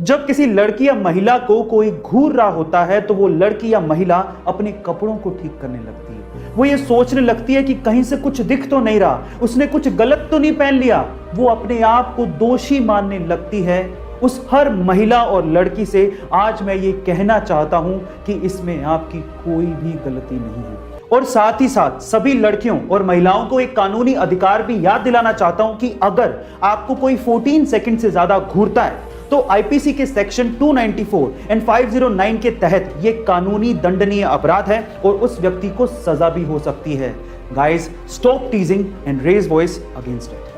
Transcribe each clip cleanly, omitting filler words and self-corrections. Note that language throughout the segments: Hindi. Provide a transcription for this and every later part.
जब किसी लड़की या महिला को कोई घूर रहा होता है तो वो लड़की या महिला अपने कपड़ों को ठीक करने लगती है। वो ये सोचने लगती है कि कहीं से कुछ दिख तो नहीं रहा, उसने कुछ गलत तो नहीं पहन लिया। वो अपने आप को दोषी मानने लगती है। उस हर महिला और लड़की से आज मैं ये कहना चाहता हूं कि इसमें आपकी कोई भी गलती नहीं है। और साथ ही साथ सभी लड़कियों और महिलाओं को एक कानूनी अधिकार भी याद दिलाना चाहता हूं कि अगर आपको कोई 14 सेकंड से ज्यादा घूरता है तो आईपीसी के सेक्शन 294 एंड 509 के तहत यह कानूनी दंडनीय अपराध है और उस व्यक्ति को सजा भी हो सकती है। Guys, stop teasing and raise voice against it.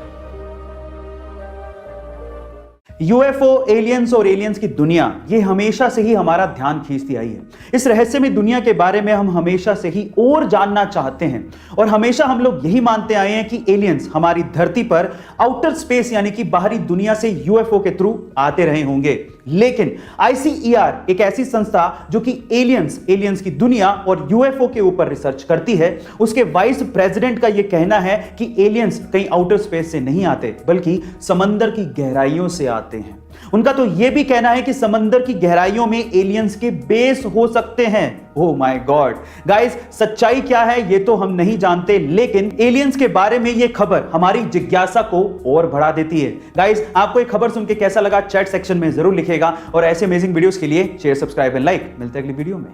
UFO, aliens और एलियंस की दुनिया ये हमेशा से ही हमारा ध्यान खींचती आई है। इस रहस्यमय दुनिया के बारे में हम हमेशा से ही और जानना चाहते हैं और हमेशा हम लोग यही मानते आए हैं कि एलियंस हमारी धरती पर आउटर स्पेस यानी कि बाहरी दुनिया से यूएफओ के थ्रू आते रहे होंगे। लेकिन आईसीईआर एक ऐसी संस्था जो कि एलियंस की दुनिया और यूएफओ के ऊपर रिसर्च करती है, उसके वाइस प्रेसिडेंट का यह कहना है कि एलियंस कहीं आउटर स्पेस से नहीं आते बल्कि समंदर की गहराइयों से आते हैं। उनका तो यह भी कहना है कि समंदर की गहराइयों में एलियंस के बेस हो सकते हैं। ओह माय गॉड गाइस, सच्चाई क्या है ये तो हम नहीं जानते, लेकिन एलियंस के बारे में यह खबर हमारी जिज्ञासा को और बढ़ा देती है। गाइस, आपको एक खबर सुन के कैसा लगा चैट सेक्शन में जरूर लिखिएगा और ऐसे अमेजिंग वीडियोस के लिए शेयर, सब्सक्राइब एंड लाइक। मिलते हैं अगली वीडियो में।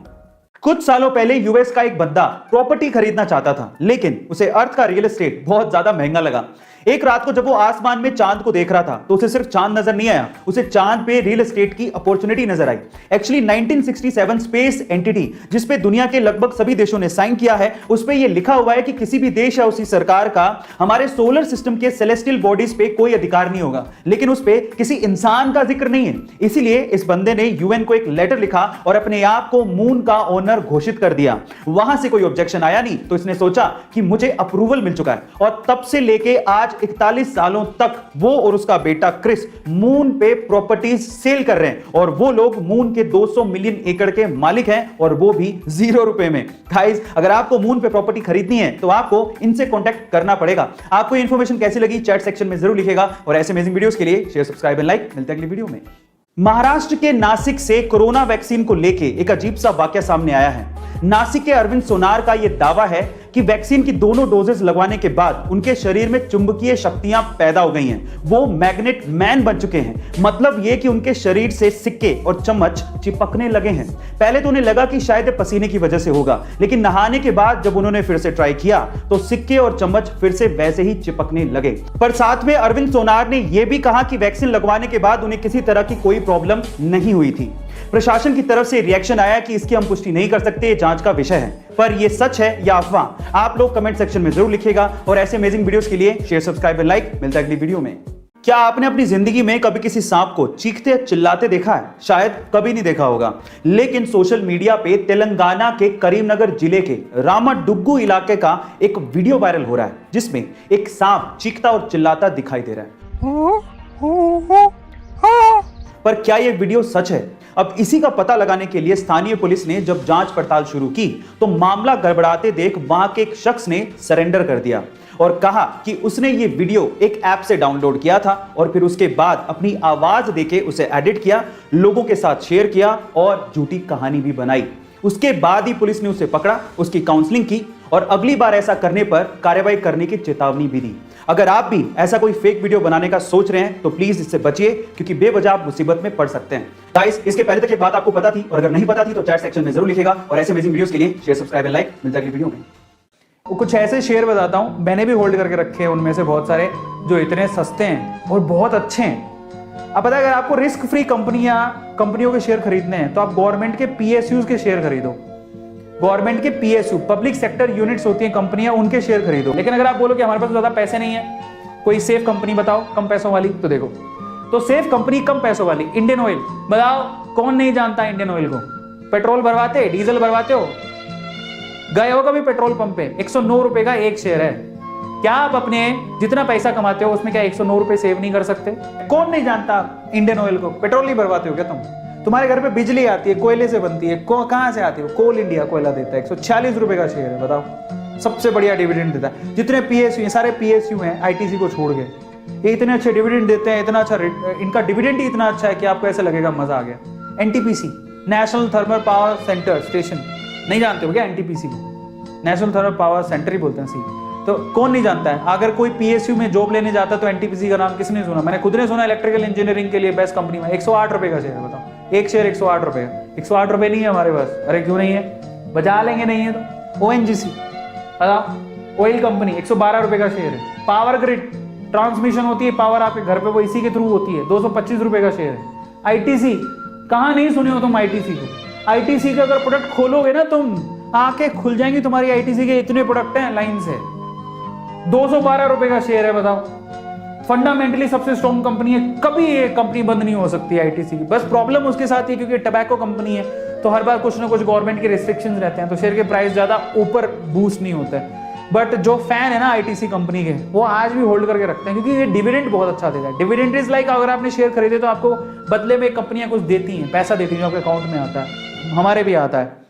कुछ सालों पहले यूएस का एक बंदा प्रॉपर्टी खरीदना चाहता था, लेकिन उसे अर्थ का रियल एस्टेट बहुत ज्यादा महंगा लगा। एक रात को जब वो आसमान में चांद को देख रहा था तो उसे सिर्फ चांद नजर नहीं आया, उसे चांद पे रियल एस्टेट की अपॉर्चुनिटी नजर आई। एक्चुअली 1967 स्पेस एंटिटी जिस पे दुनिया के लगभग सभी देशों ने साइन किया है, उस पे ये लिखा हुआ है कि किसी भी देश या उसी सरकार का हमारे सोलर सिस्टम के सेलेस्टियल बॉडीज पे कोई अधिकार नहीं होगा, लेकिन उस पे किसी इंसान का जिक्र नहीं है। इसीलिए इस बंदे ने यूएन को एक लेटर लिखा और अपने आप को मून का ओनर घोषित कर दिया। वहां से कोई ऑब्जेक्शन आया नहीं तो इसने सोचा कि मुझे अप्रूवल मिल चुका है और तब से लेके आज 41 सालों तक वो और उसका बेटा क्रिस मून पे प्रॉपर्टीज सेल कर रहे हैं और वो लोग मून के 200 मिलियन एकड़ के मालिक हैं और वो भी 0 रुपए में। गाइस, अगर आपको मून पे प्रॉपर्टी खरीदनी है तो आपको इनसे कांटेक्ट करना पड़ेगा। आपको ये इंफॉर्मेशन कैसी लगी चैट सेक्शन में जरूर लिखिएगा और ऐसे अमेजिंग वीडियोस के लिए शेयर, सब्सक्राइब एंड लाइक। मिलते हैं अगली वीडियो में। महाराष्ट्र के नासिक से कोरोना वैक्सीन को लेके एक अजीब सा वाकया सामने आया है। नासिक के अरविंद सोनार का यह दावा है कि वैक्सीन की दोनों डोजेस लगवाने के बाद उनके शरीर में चुंबकीय शक्तियां पैदा हो गई हैं। वो मैग्नेट मैन बन चुके हैं। मतलब यह कि उनके शरीर से सिक्के और चम्मच चिपकने लगे हैं। पहले तो उन्हें लगा कि शायद पसीने की वजह से होगा, लेकिन नहाने के बाद जब उन्होंने फिर से ट्राई किया तो सिक्के और चम्मच फिर से वैसे ही चिपकने लगे। पर साथ में अरविंद सोनार ने यह भी कहा कि वैक्सीन लगवाने के बाद उन्हें किसी तरह की कोई प्रॉब्लम नहीं हुई थी। प्रशासन की तरफ से रिएक्शन आया कि इसकी हम पुष्टि नहीं कर सकते, ये जांच का विषय है। पर यह सच है या अफवाह, आप लोग कमेंट सेक्शन में जरूर लिखिएगा और ऐसे अमेजिंग वीडियोस के लिए शेयर, सब्सक्राइब एंड लाइक। मिलता है अगली वीडियो में। क्या आपने अपनी जिंदगी में कभी किसी सांप को चीखते या चिल्लाते देखा है? शायद कभी नहीं देखा होगा, लेकिन सोशल मीडिया पे तेलंगाना के करीमनगर जिले के रामाडुग्गू इलाके का एक वीडियो वायरल हो रहा है जिसमें एक सांप चीखता और चिल्लाता दिखाई दे रहा है। पर क्या यह वीडियो सच है? अब इसी का पता लगाने के लिए स्थानीय पुलिस ने जब जांच पड़ताल शुरू की तो मामला गड़बड़ाते देख वहां के एक शख्स ने सरेंडर कर दिया और कहा कि उसने ये वीडियो एक ऐप से डाउनलोड किया था और फिर उसके बाद अपनी आवाज देके उसे एडिट किया, लोगों के साथ शेयर किया और झूठी कहानी भी बनाई। उसके बाद ही पुलिस ने उसे पकड़ा, उसकी काउंसलिंग की और अगली बार ऐसा करने पर कार्रवाई करने की चेतावनी भी दी। अगर आप भी ऐसा कोई फेक वीडियो बनाने का सोच रहे हैं तो प्लीज इससे बचिए, क्योंकि बेवजह आप मुसीबत में पड़ सकते हैं। गाइस, इसके पहले तक ये बात आपको पता थी और अगर नहीं पता थी तो चैट सेक्शन में जरूर लिखिएगा और ऐसे अमेजिंग वीडियोस के लिए शेयर, सब्सक्राइब एंड लाइक। मिलता है अगली वीडियो में। कुछ ऐसे शेयर बताता हूं, मैंने भी होल्ड करके रखे हैं उनमें से बहुत सारे जो इतने सस्ते हैं और बहुत अच्छे हैं। अब पता है, अगर आपको रिस्क फ्री कंपनियों के शेयर खरीदने हैं तो आप गवर्नमेंट के पीएसयूज के शेयर खरीदो। गवर्नमेंट के पीएसयू, पब्लिक सेक्टर यूनिट्स होती हैं कंपनियां, उनके शेयर खरीदो। लेकिन अगर आप बोलो कि हमारे पास ज्यादा पैसे नहीं है, कोई सेफ कंपनी बताओ कम पैसों वाली, तो देखो तो सेफ कंपनी कम पैसों वाली इंडियन ऑयल। बताओ कौन नहीं जानता इंडियन ऑयल को? पेट्रोल भरवाते, डीजल भरवाते हो, गए हो कभी पेट्रोल पंप पे? 109 रुपए का एक शेयर है। क्या आप अपने जितना पैसा कमाते हो उसमें क्या 109 रुपए सेव नहीं कर सकते? कौन नहीं जानता इंडियन ऑयल को? पेट्रोल नहीं भरवाते हो क्या तुम? तुम्हारे घर पे बिजली आती है, कोयले से बनती है, कहां से आती है? कोल इंडिया कोयला देता है, 146 रुपए का शेयर है। बताओ, सबसे बढ़िया डिविडेंड देता है। जितने पीएसयू, सारे पीएसयू हैं आईटीसी को छोड़ के, ये इतने अच्छे डिविडेंड देते हैं, इतना अच्छा इनका डिविडेंड ही इतना अच्छा है कि आपको ऐसा लगेगा मजा आ गया। NTPC, national thermal power centre station, नहीं जानते हो क्या एनटीपीसी को? नेशनल थर्मल पावर सेंटर ही बोलते हैं सी। तो कौन नहीं जानता है? अगर कोई पीएसयू में जॉब लेने जाता है तो एनटीपीसी का नाम किसने सुना? मैंने खुद ने सुना। इलेक्ट्रिकल इंजीनियरिंग के लिए बेस्ट कंपनी में 108 रुपए का शेयर है, बताओ। एक शेयर 108 रुपए का। 108 रुपए नहीं है हमारे पास। अरे क्यों नहीं है? बजा लेंगे, नहीं है तो। ओएनजीसी, बताओ, ऑयल कंपनी, 112 रुपए का शेयर है। पावर ग्रिड, ट्रांसमिशन होती है पावर आपके घर पे, वो इसी के थ्रू होती है, 225 रुपए का शेयर है। आईटीसी, कहाँ नहीं सुने हो तुम आईटीसी को? आईटीसी का अगर प्रोडक्ट खोलोगे ना तुम, आंखें खुल जाएंगी तुम्हारी। आईटीसी के इतने प्रोडक्ट हैं लाइन से। 212 रुपए का शेयर है, बताओ। फंडामेंटली सबसे स्ट्रॉन्ग कंपनी है, कभी ये कंपनी बंद नहीं हो सकती आईटीसी की। बस प्रॉब्लम उसके साथ ही, क्योंकि टबैको कंपनी है तो हर बार कुछ ना कुछ गवर्नमेंट के रिस्ट्रिक्शंस रहते हैं, तो शेयर के प्राइस ज्यादा ऊपर बूस्ट नहीं होता है। बट जो फैन है ना आईटीसी कंपनी के, वो आज भी होल्ड करके रखते हैं, क्योंकि ये डिविडेंड बहुत अच्छा देता है। डिविडेंड इज लाइक, अगर आपने शेयर खरीदे तो आपको बदले में कंपनियां कुछ देती हैं, पैसा देती हैं जो आपके अकाउंट में आता है। हमारे भी आता है।